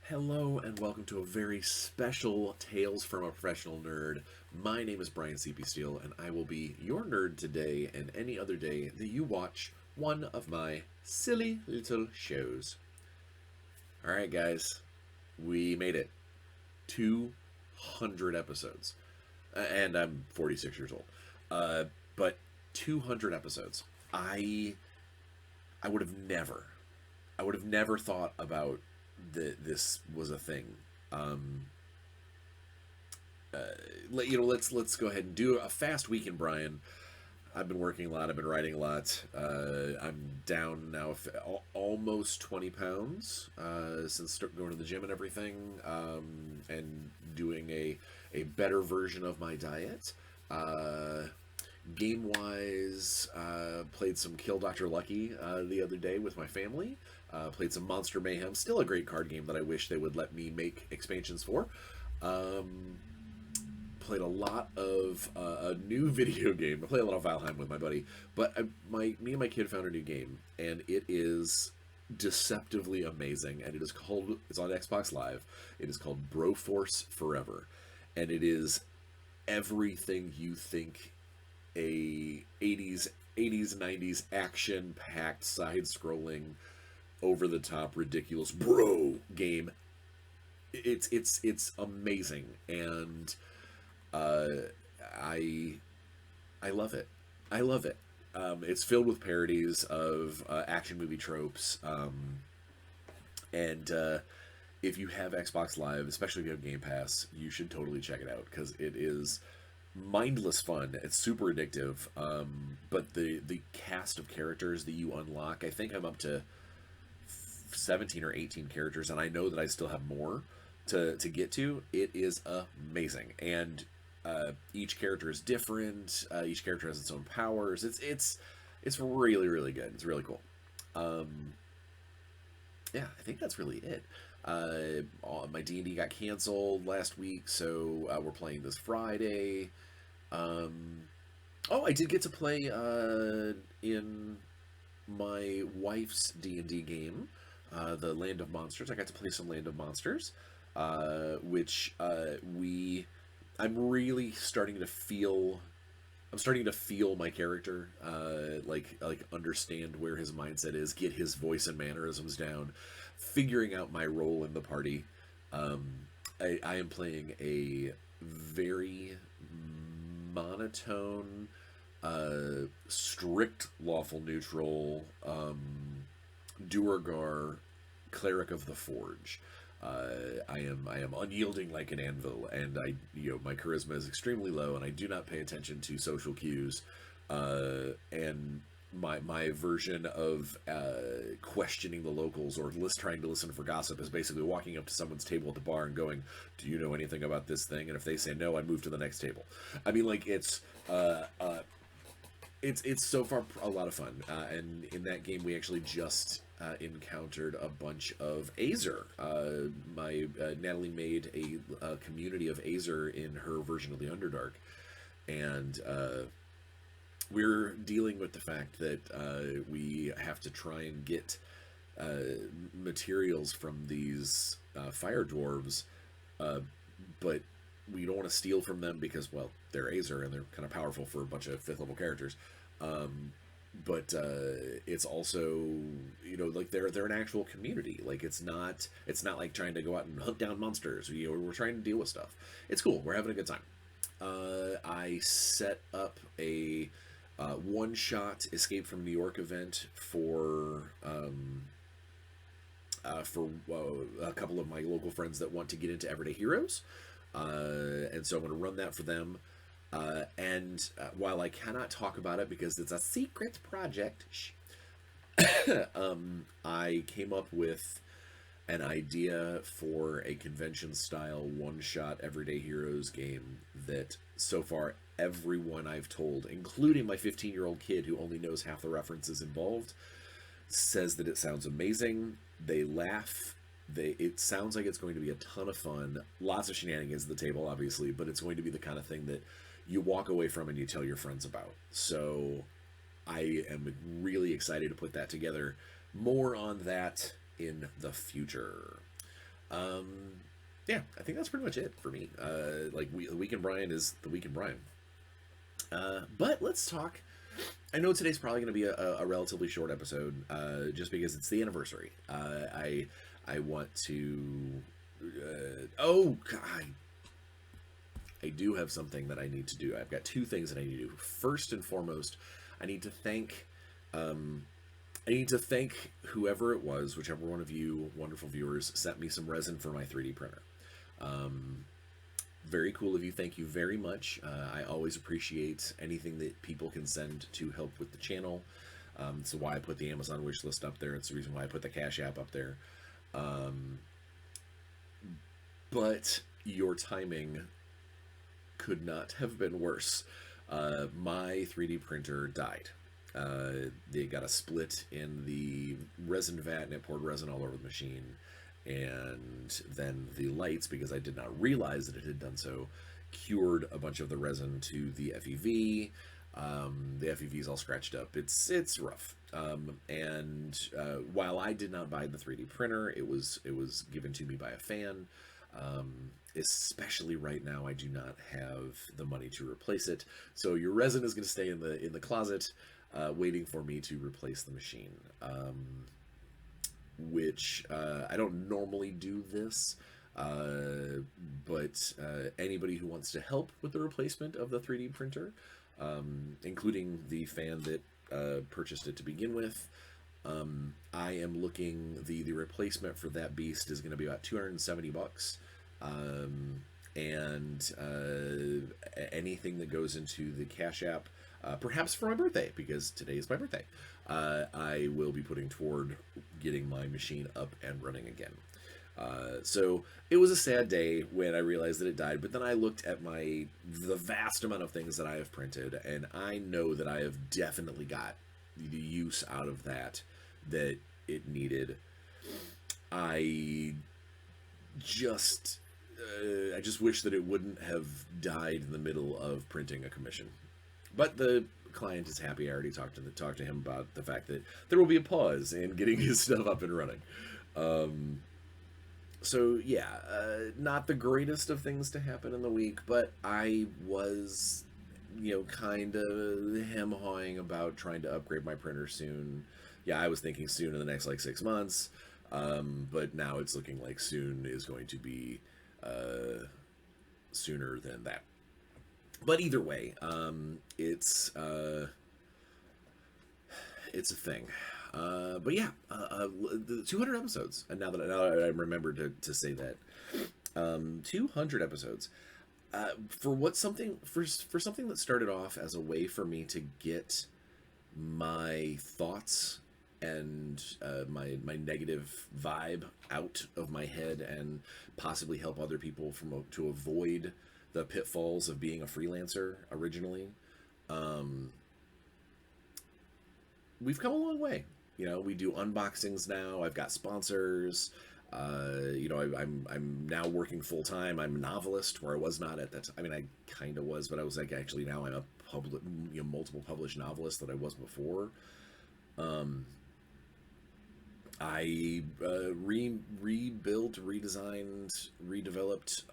Hello and welcome to a very special Tales from a Professional Nerd. My name is BryanCPSteele and I will be your nerd today and any other day that you watch one of my silly little shows. Alright guys, we made it. 200 episodes. And I'm 46 years old. But 200 episodes. I would have never, I would have never thought about that this was a thing. Um, let's go ahead and do a fast week in Bryan. I've been working a lot. I've been writing a lot. I'm down now almost 20 pounds since going to the gym and everything, and doing a better version of my diet. Game wise, played some Kill Dr. Lucky the other day with my family. Played some Monster Mayhem. Still a great card game that I wish they would let me make expansions for. Played a lot of a new video game. I play a lot of Valheim with my buddy, but me and my kid found a new game, and it is deceptively amazing. And it's on Xbox Live. It is called Broforce Forever, and it is everything you think a 80s 90s action packed side scrolling over the top ridiculous bro game. It's amazing, and uh, I I love it. I love it. It's filled with parodies of action movie tropes, and if you have Xbox Live, especially if you have Game Pass, you should totally check it out because it is mindless fun. It's super addictive. But the cast of characters that you unlock, I think I'm up to 17 or 18 characters, and I know that I still have more to get to. It is amazing, and each character is different. Each character has its own powers. It's really good. It's really cool. Um, yeah, I think that's really it. My D&D got canceled last week, so we're playing this Friday. Um, oh, I did get to play in my wife's D&D game, the Land of Monsters. I got to play some Land of Monsters, which I'm really starting to feel. I'm starting to feel my character, like understand where his mindset is, get his voice and mannerisms down, figuring out my role in the party. Um, I am playing a very monotone, strict lawful neutral, Duergar cleric of the Forge. I am unyielding like an anvil, and my charisma is extremely low, and I do not pay attention to social cues. And my version of questioning the locals or trying to listen for gossip is basically walking up to someone's table at the bar and going, "Do you know anything about this thing?" And if they say no, I move to the next table. I mean, like it's so far a lot of fun. And in that game, we actually just encountered a bunch of Azer. My Natalie made a community of Azer in her version of the Underdark, and we're dealing with the fact that we have to try and get materials from these fire dwarves, but we don't want to steal from them because, well, they're Azer and they're kind of powerful for a bunch of 5th level characters. But it's also, like they're an actual community. Like it's not like trying to go out and hunt down monsters. We're trying to deal with stuff. It's cool. We're having a good time. I set up a one-shot Escape from New York event for a couple of my local friends that want to get into Everyday Heroes, and so I'm going to run that for them. And while I cannot talk about it because it's a secret project, I came up with an idea for a convention-style one-shot Everyday Heroes game that so far everyone I've told, including my 15-year-old kid who only knows half the references involved, says that it sounds amazing. They laugh. It sounds like it's going to be a ton of fun. Lots of shenanigans at the table, obviously, but it's going to be the kind of thing that you walk away from and you tell your friends about. So I am really excited to put that together. More on that in the future. Um, yeah, I think that's pretty much it for me. Like the week in Bryan is the week in Bryan. But let's talk. I know today's probably going to be a relatively short episode, just because it's the anniversary. I want to. Oh God, I do have something that I need to do. I've got two things that I need to do. First and foremost, I need to thank. I need to thank whoever it was, whichever one of you wonderful viewers sent me some resin for my 3D printer. Very cool of you. Thank you very much. I always appreciate anything that people can send to help with the channel. It's why I put the Amazon wish list up there. It's the reason why I put the Cash App up there. But your timing could not have been worse. My 3D printer died. They got a split in the resin vat and it poured resin all over the machine. And then the lights, because I did not realize that it had done so, cured a bunch of the resin to the FEV. The FEV is all scratched up. It's rough. While I did not buy the 3D printer, it was given to me by a fan. Especially right now, I do not have the money to replace it. So your resin is going to stay in the closet, waiting for me to replace the machine. Which I don't normally do this, but anybody who wants to help with the replacement of the 3D printer, including the fan that purchased it to begin with, I am looking, the replacement for that beast is going to be about $270. Anything that goes into the Cash App, perhaps for my birthday, because today is my birthday, I will be putting toward getting my machine up and running again. So it was a sad day when I realized that it died, but then I looked at the vast amount of things that I have printed, and I know that I have definitely got the use out of that it needed. I just wish that it wouldn't have died in the middle of printing a commission. But the client is happy. I already talked to him about the fact that there will be a pause in getting his stuff up and running. So yeah, not the greatest of things to happen in the week, but I was, kind of hem-hawing about trying to upgrade my printer soon. Yeah, I was thinking soon in the next 6 months, but now it's looking like soon is going to be sooner than that. But either way, it's a thing. But yeah, the 200 episodes, and now that I remembered to say that, 200 episodes. For something that started off as a way for me to get my thoughts and my negative vibe out of my head and possibly help other people to avoid the pitfalls of being a freelancer originally. We've come a long way. We do unboxings now. I've got sponsors. I'm now working full time. I'm a novelist, where I was not at that time. I mean, I kind of was, but I was actually now I'm a multiple published novelist that I was before. I rebuilt, redesigned, redeveloped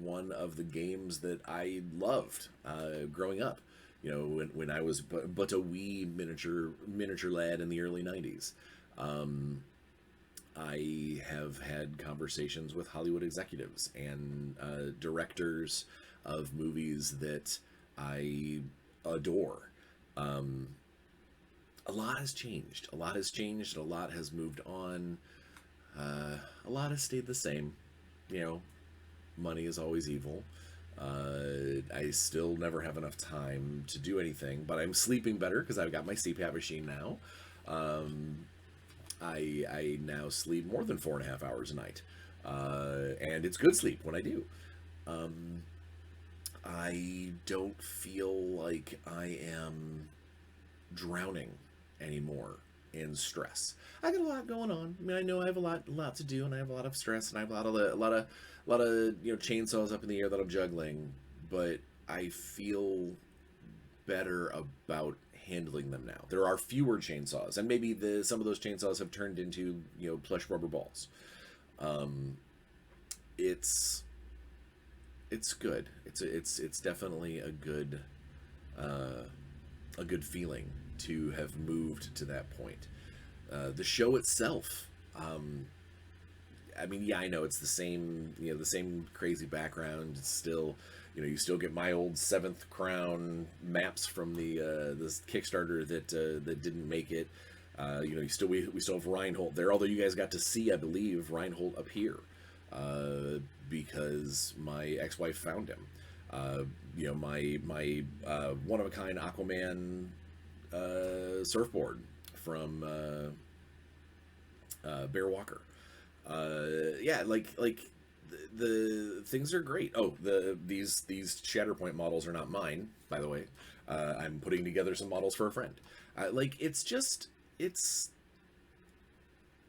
one of the games that I loved growing up. When I was but a wee miniature lad in the early 90s. I have had conversations with Hollywood executives and directors of movies that I adore. A lot has changed. A lot has moved on. A lot has stayed the same. Money is always evil. I still never have enough time to do anything, but I'm sleeping better because I've got my CPAP machine now. I now sleep more than 4.5 hours a night, and it's good sleep when I do. I don't feel like I am drowning anymore in stress. I got a lot going on. I mean, I know I have a lot to do, and I have a lot of stress, and I have a lot of chainsaws up in the air that I'm juggling. But I feel better about handling them now. There are fewer chainsaws, and maybe some of those chainsaws have turned into plush rubber balls. Um, it's it's good. It's definitely a good feeling to have moved to that point. The show itself, I mean, yeah, I know it's the same, the same crazy background. It's still, you still get my old Seventh Crown maps from the this Kickstarter that didn't make it. We still have Reinhold there, although you guys got to see, I believe, Reinhold appear because my ex-wife found him. My one of a kind Aquaman surfboard from Bear Walker. Yeah, like the things are great. Oh, these Shatterpoint models are not mine, by the way. I'm putting together some models for a friend. It's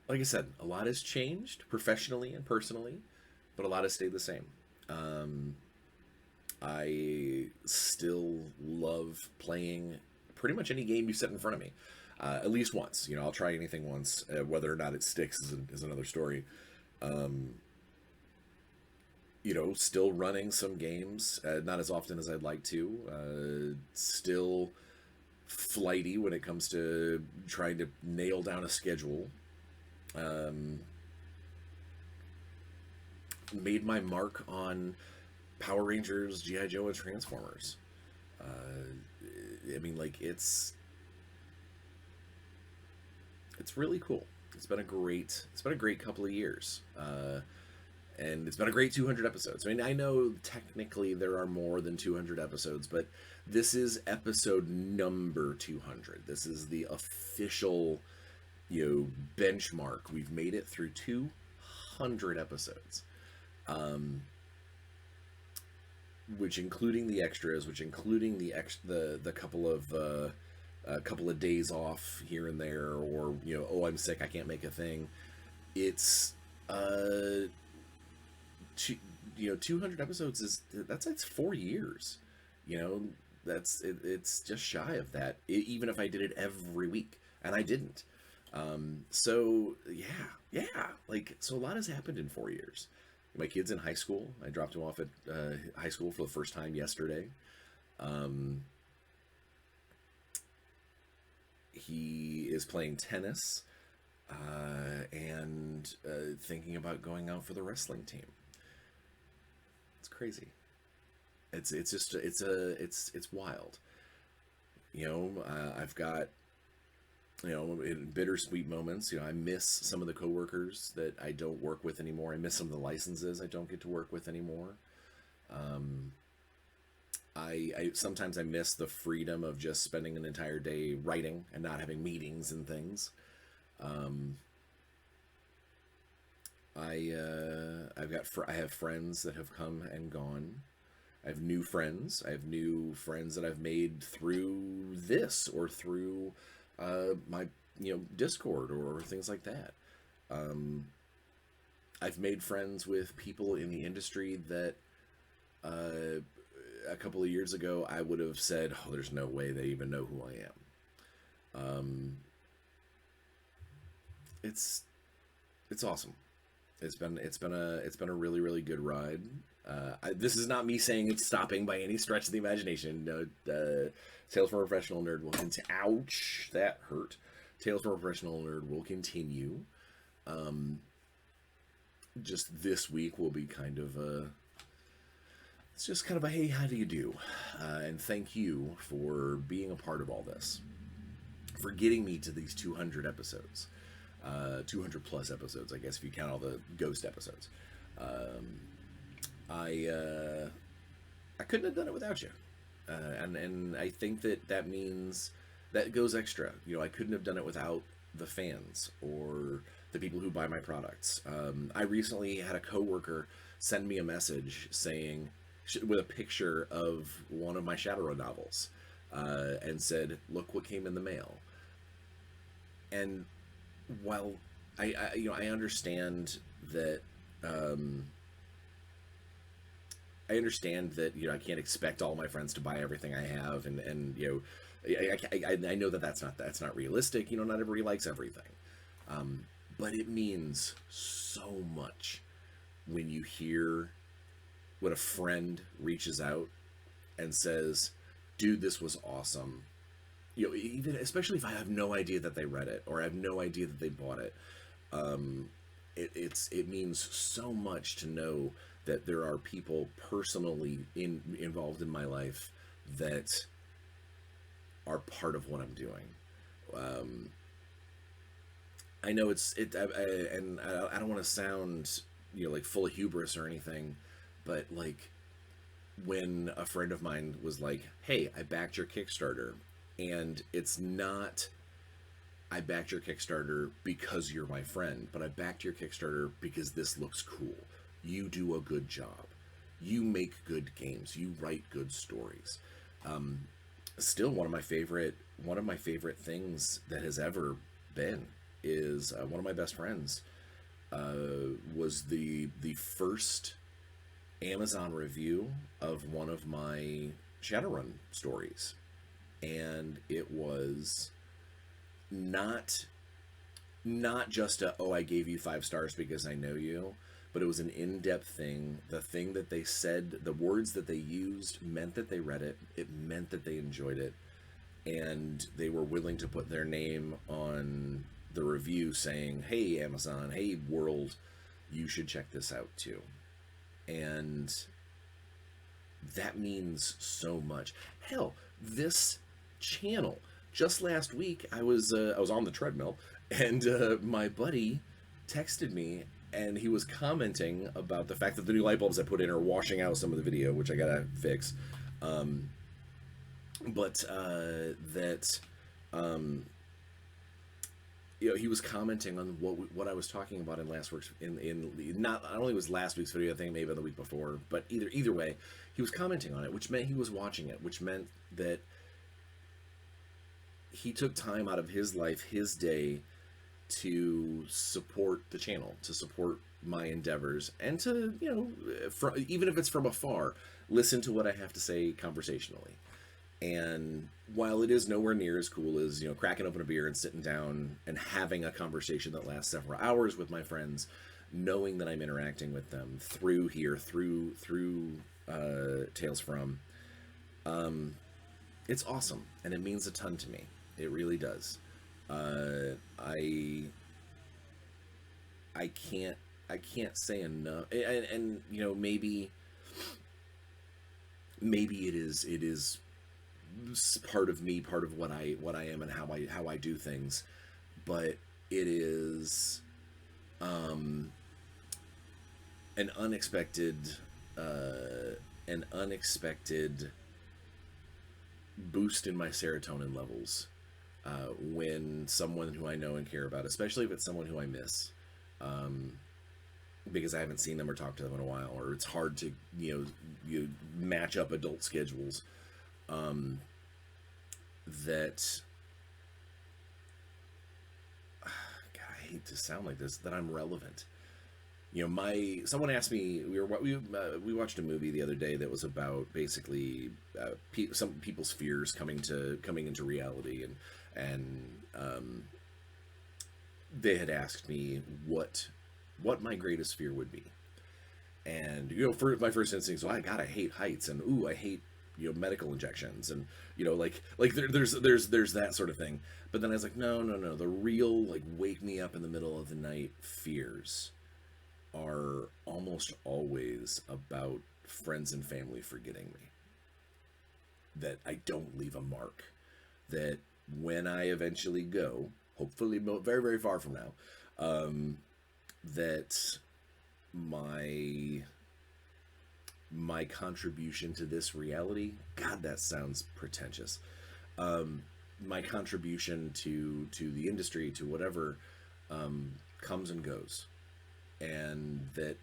like I said, a lot has changed professionally and personally, but a lot has stayed the same. I still love playing pretty much any game you set in front of me. At least once. I'll try anything once. Whether or not it sticks is another story. Um, Still running some games, not as often as I'd like to. Still flighty when it comes to trying to nail down a schedule. Um, Made my mark on Power Rangers, G.I. Joe, and Transformers. I mean, like, it's really cool. It's been a great couple of years. And it's been a great 200 episodes. I mean, I know technically there are more than 200 episodes, but this is episode number 200. This is the official, benchmark. We've made it through 200 episodes. Which including the extras, which including the couple of days off here and there, or oh, I'm sick, I can't make a thing. It's 200 episodes it's 4 years. It's just shy of that, even if I did it every week, and I didn't. So yeah, like, so a lot has happened in 4 years. My kid's in high school. I dropped him off at high school for the first time yesterday. He is playing tennis and thinking about going out for the wrestling team. It's crazy. It's wild. I've got, in bittersweet moments, I miss some of the coworkers that I don't work with anymore. I miss some of the licenses I don't get to work with anymore. I sometimes I miss the freedom of just spending an entire day writing and not having meetings and things. I have friends that have come and gone. I have new friends. I have new friends that I've made through this or through my Discord or things like that. I've made friends with people in the industry that a couple of years ago I would have said, oh, there's no way they even know who I am. It's awesome. It's been a really, really good ride. This is not me saying it's stopping by any stretch of the imagination. No, Tales from a Professional Nerd will continue. Ouch, that hurt. Tales from a Professional Nerd will continue. Just this week will be kind of it's just kind of a hey, how do you do? And thank you for being a part of all this, for getting me to these 200 episodes. 200 plus episodes, I guess, if you count all the ghost episodes. I couldn't have done it without you, and I think that means that goes extra. I couldn't have done it without the fans or the people who buy my products. I recently had a coworker send me a message saying, with a picture of one of my Shadowrun novels, and said, "Look what came in the mail." And while I understand that I can't expect all my friends to buy everything I have, and I know that that's not realistic. Not everybody likes everything, But it means so much when you hear when a friend reaches out and says, dude, this was awesome. Even especially if I have no idea that they read it or I have no idea that they bought it. It means so much to know that there are people personally involved in my life that are part of what I'm doing. I know and I don't want to sound like full of hubris or anything, but like when a friend of mine was like, "Hey, I backed your Kickstarter," and it's not I backed your Kickstarter because you're my friend, but I backed your Kickstarter because this looks cool. You do a good job. You make good games. You write good stories. Still, one of my favorite things that has ever been is one of my best friends was the first Amazon review of one of my Shadowrun stories, and it was not just a, oh, I gave you 5 stars because I know you, but it was an in-depth thing. The thing that they said, the words that they used meant that they read it. It meant that they enjoyed it, and they were willing to put their name on the review saying, hey Amazon, hey world, you should check this out too. And that means so much. Hell, this channel, just last week I was on the treadmill, and my buddy texted me, and he was commenting about the fact that the new light bulbs I put in are washing out some of the video, which I gotta fix. He was commenting on what I was talking about in last week's not only was last week's video, I think maybe the week before, but either way, he was commenting on it, which meant he was watching it, which meant that he took time out of his life, his day, to support the channel, to support my endeavors, and to even if it's from afar, listen to what I have to say conversationally. And while it is nowhere near as cool as cracking open a beer and sitting down and having a conversation that lasts several hours with my friends, knowing that I'm interacting with them through Tales From, it's awesome, and it means a ton to me. It really does. I can't say enough, and maybe it is part of me, part of what I am, and how I do things, but it is an unexpected boost in my serotonin levels when someone who I know and care about, especially if it's someone who I miss, because I haven't seen them or talked to them in a while, or it's hard to you match up adult schedules, that God, I hate to sound like this, that I'm relevant. Someone asked me, we watched a movie the other day that was about basically some people's fears coming into reality, and they had asked me what my greatest fear would be. And for my first instinct was, I hate heights, and ooh, I hate medical injections, and there's that sort of thing. But then I was like, no, the real wake me up in the middle of the night fears are almost always about friends and family forgetting me, that I don't leave a mark, that when I eventually go, hopefully very, very far from now, that my contribution to this reality, God, that sounds pretentious, my contribution to the industry, to whatever, comes and goes, and that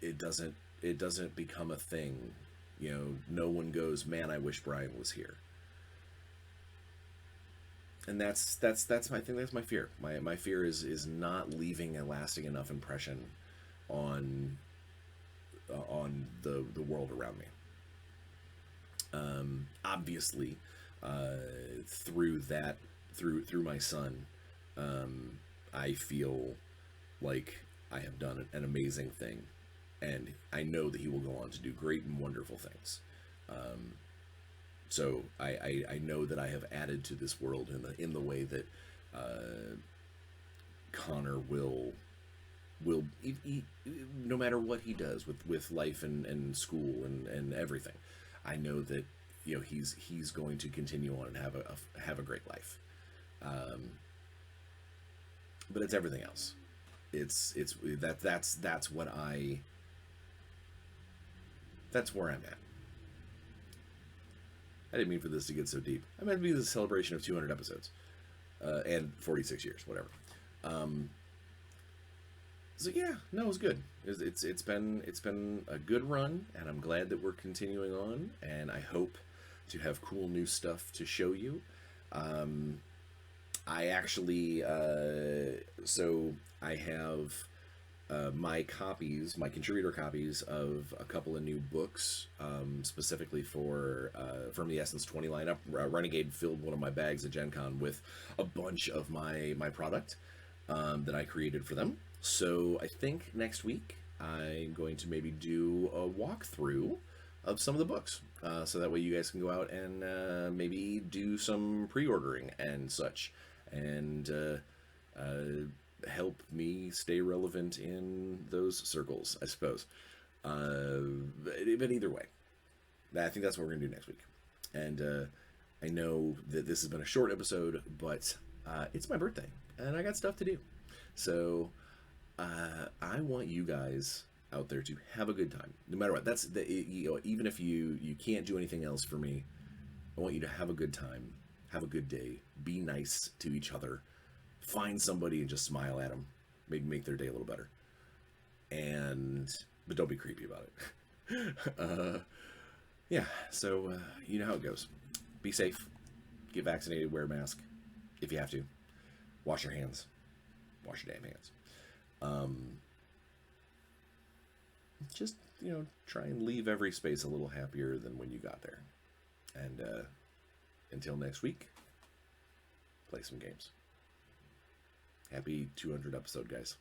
it doesn't become a thing. No one goes, man, I wish Bryan was here. And that's my thing. That's my fear. My fear is not leaving a lasting enough impression on the world around me. Obviously, through my son, I feel like I have done an amazing thing, and I know that he will go on to do great and wonderful things. So I know that I have added to this world in the way that Connor will no matter what he does with life and school and everything. I know that he's going to continue on and have a great life. But it's everything else. That's what that's where I'm at. I didn't mean for this to get so deep. I meant to be the celebration of 200 episodes and 46 years, whatever. Um, so yeah, no, it was good. It's been a good run, and I'm glad that we're continuing on. And I hope to have cool new stuff to show you. I actually so I have my contributor copies of a couple of new books, specifically for from the Essence 20 lineup. Renegade filled one of my bags at Gen Con with a bunch of my product that I created for them. So I think next week I'm going to maybe do a walkthrough of some of the books, so that way you guys can go out and maybe do some pre-ordering and such, and help me stay relevant in those circles, I suppose. But either way, I think that's what we're gonna do next week. And I know that this has been a short episode, but it's my birthday and I got stuff to do. So I want you guys out there to have a good time, no matter what. Even if you can't do anything else for me, I want you to have a good time, have a good day, be nice to each other, find somebody and just smile at them, maybe make their day a little better. But don't be creepy about it. Yeah, so you know how it goes. Be safe, get vaccinated, wear a mask if you have to, wash your hands, wash your damn hands. Just try and leave every space a little happier than when you got there. And until next week, play some games. Happy 200 episode, guys.